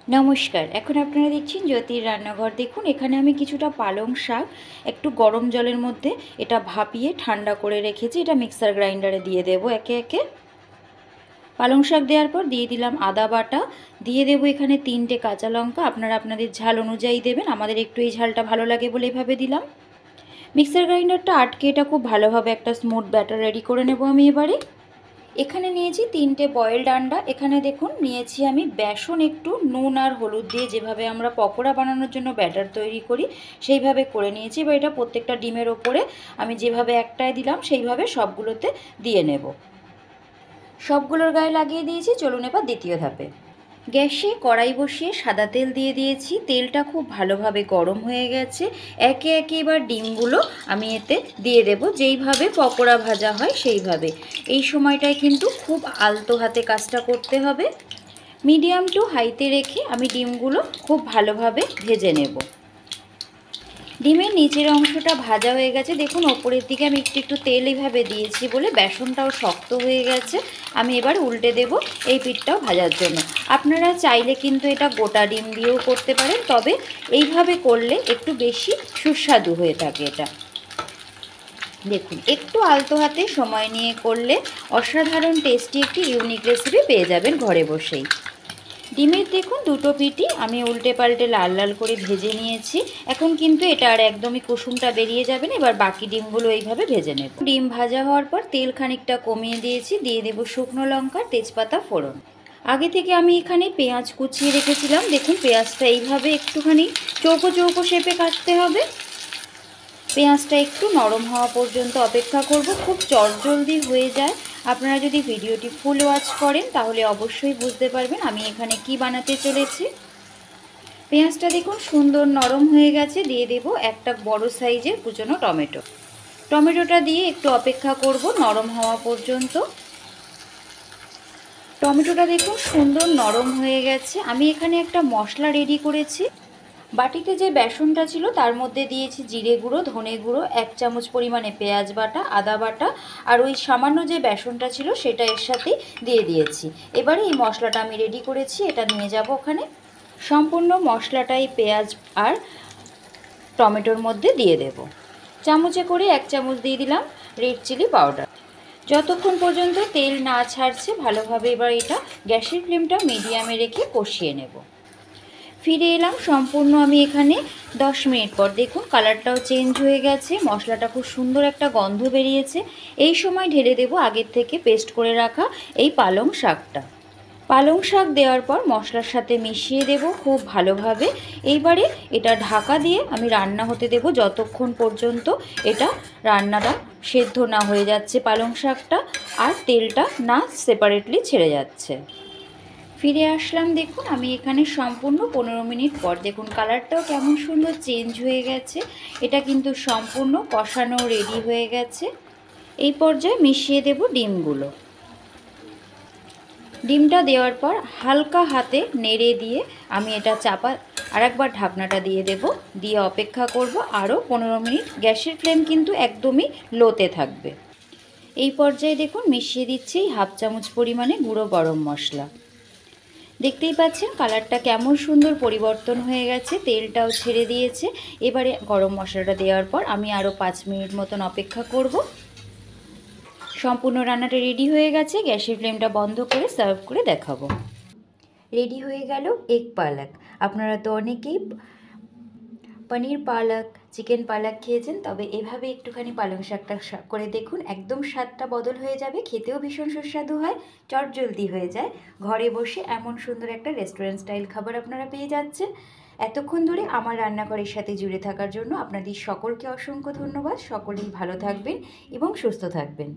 নমস্কার। এখন আপনারা দেখছেন জ্যোতির রান্নাঘর। দেখুন এখানে আমি কিছুটা পালং শাক একটু গরম জলের মধ্যে এটা ভাপিয়ে ঠান্ডা করে রেখেছি। এটা মিক্সার গ্রাইন্ডারে দিয়ে দেবো একে একে। পালং শাক দেওয়ার পর দিয়ে দিলাম আদা বাটা, দিয়ে দেবো এখানে 3টে কাঁচা লঙ্কা। আপনারা আপনাদের ঝাল অনুযায়ী দেবেন, আমাদের একটু এই ঝালটা ভালো লাগে বলে এভাবে দিলাম। মিক্সার গ্রাইন্ডারটা আটকে এটা খুব ভালোভাবে একটা স্মুথ ব্যাটার রেডি করে নেব আমি এবারে। এখানে নিয়েছি 3টে বয়েলড আন্ডা। এখানে দেখুন নিয়েছি আমি বেসন, একটু নুন আর হলুদ দিয়ে যেভাবে আমরা পকোড়া বানানোর জন্য ব্যাটার তৈরি করি সেইভাবে করে নিয়েছি। এবার এটা প্রত্যেকটা ডিমের ওপরে আমি যেভাবে একটায় দিলাম সেইভাবে সবগুলোতে দিয়ে নেব। সবগুলোর গায়ে লাগিয়ে দিয়েছি। চলুন এবার দ্বিতীয় ধাপে। গ্যাসে কড়াই বসিয়ে সাদা তেল দিয়ে দিয়েছি। তেলটা খুব ভালোভাবে গরম হয়ে গেছে। একে একে এবার ডিমগুলো আমি এতে দিয়ে দেব, যেইভাবে পকোড়া ভাজা হয় সেইভাবে। এই সময়টায় কিন্তু খুব আলতো হাতে কাজটা করতে হবে। মিডিয়াম টু হাইতে রেখে আমি ডিমগুলো খুব ভালোভাবে ভেজে নেব। ডিমের নিচের অংশটা ভাজা হয়ে গেছে। দেখুন ওপরের দিকে আমি একটু একটু তেল এইভাবে দিয়েছি বলে বেসনটাও শক্ত হয়ে গেছে। আমি এবার উল্টে দেব এই পিঠটাও ভাজার জন্য। আপনারা চাইলে কিন্তু এটা গোটা ডিম দিয়েও করতে পারেন, তবে এইভাবে করলে একটু বেশি সুস্বাদু হয়ে থাকে এটা। দেখুন একটু আলতো হাতে সময় নিয়ে করলে অসাধারণ টেস্টি একটি ইউনিক রেসিপি পেয়ে যাবেন ঘরে বসেই। ডিমের দেখুন দুটো পিঠই আমি উল্টে পাল্টে লাল লাল করে ভেজে নিয়েছি। এখন কিন্তু এটা আর একদমই কুসুমটা বেরিয়ে যাবে না। এবার বাকি ডিমগুলো এইভাবে ভেজে নেব। ডিম ভাজা হওয়ার পর তেল খানিকটা কমিয়ে দিয়েছি, দিয়ে দেব শুকনো লঙ্কা, তেজপাতা ফোড়ন। আগে থেকে আমি এখানে পেঁয়াজ কুচিয়ে রেখেছিলাম। দেখুন পেঁয়াজটা এইভাবে একটুখানি চৌকো চৌকো শেপে কাটতে হবে। পেঁয়াজটা একটু নরম হওয়া পর্যন্ত অপেক্ষা করব। খুব চটজলদি হয়ে যায়। আপনারা যদি ভিডিওটি ফুল ওয়াচ করেন তাহলে অবশ্যই বুঝতে পারবেন আমি এখানে কি বানাতে চলেছি। পেঁয়াজটা দেখুন সুন্দর নরম হয়ে গেছে। দিয়ে দেব একটা বড় সাইজের কুচনো টমেটো। টমেটোটা দিয়ে একটু অপেক্ষা করব নরম হওয়া পর্যন্ত। টমেটোটা দেখুন সুন্দর নরম হয়ে গেছে। আমি এখানে একটা মশলা রেডি করেছি। বাটিতে যে বেসনটা ছিল তার মধ্যে দিয়েছি জিরে গুঁড়ো, ধনে গুঁড়ো, 1 চামচ পরিমাণে পেঁয়াজ বাটা, আদা বাটা, আর ওই সামান্য যে বেসনটা ছিল সেটা এর সাথে দিয়ে দিয়েছি। এবারে এই মশলাটা আমি রেডি করেছি, এটা নিয়ে যাব ওখানে। সম্পূর্ণ মশলাটাই পেঁয়াজ আর টমেটোর মধ্যে দিয়ে দেব। চামচে করে 1 চামচ দিয়ে দিলাম রেড চিলি পাউডার। যতক্ষণ পর্যন্ত তেল না ছাড়ছে ভালোভাবে এবার এটা গ্যাসের ফ্লেমটা মিডিয়ামে রেখে কষিয়ে নেব। ফিরে এলাম সম্পূর্ণ আমি এখানে 10 মিনিট পর। দেখুন কালারটাও চেঞ্জ হয়ে গেছে, মশলাটা খুব সুন্দর একটা গন্ধ বেরিয়েছে। এই সময় ঢেলে দেব আগের থেকে পেস্ট করে রাখা এই পালং শাকটা। পালং শাক দেওয়ার পর মশলার সাথে মিশিয়ে দেব খুব ভালোভাবে। এইবারে এটা ঢাকা দিয়ে আমি রান্না হতে দেব যতক্ষণ পর্যন্ত এটা রান্নাটা সেদ্ধ না হয়ে যাচ্ছে পালং শাকটা আর তেলটা না সেপারেটলি ছেড়ে যাচ্ছে। ফিরে আসলাম। দেখুন আমি এখানে সম্পূর্ণ 15 মিনিট পর। দেখুন কালারটাও কেমন সুন্দর চেঞ্জ হয়ে গেছে। এটা কিন্তু সম্পূর্ণ কষানো রেডি হয়ে গেছে। এই পর্যায়ে মিশিয়ে দেব ডিমগুলো। ডিমটা দেওয়ার পর হালকা হাতে নেড়ে দিয়ে আমি এটা চাপা আরেকবার ঢাকনাটা দিয়ে দেব, দিয়ে অপেক্ষা করব আরও 15 মিনিট। গ্যাসের ফ্লেম কিন্তু একদমই লোতে থাকবে। এই পর্যায়ে দেখুন মিশিয়ে দিচ্ছি 1/2 চামচ পরিমাণে গুঁড়ো গরম মশলা। দেখতেই পাচ্ছেন কালারটা কেমন সুন্দর পরিবর্তন হয়ে গেছে, তেলটাও ছেড়ে দিয়েছে। এবারে গরম মশলাটা দেওয়ার পর আমি আরও 5 মিনিট মতন অপেক্ষা করব। সম্পূর্ণ রান্নাটা রেডি হয়ে গেছে। গ্যাসের ফ্লেমটা বন্ধ করে সার্ভ করে দেখাবো। রেডি হয়ে গেল এগ পালক। আপনারা তো অনেকেই পনির পালক, চিকেন পালক খেয়েছেন, তবে এভাবে একটুখানি পালং শাকটা করে দেখুন, একদম স্বাদটা বদল হয়ে যাবে। খেতেও ভীষণ সুস্বাদু হয়, চটজলদি হয়ে যায়। ঘরে বসে এমন সুন্দর একটা রেস্টুরেন্ট স্টাইল খাবার আপনারা পেয়ে যাচ্ছেন। এতক্ষণ ধরে আমার রান্নাঘরের সাথে জুড়ে থাকার জন্য আপনাদের সকলকে অসংখ্য ধন্যবাদ। সকলেই ভালো থাকবেন এবং সুস্থ থাকবেন।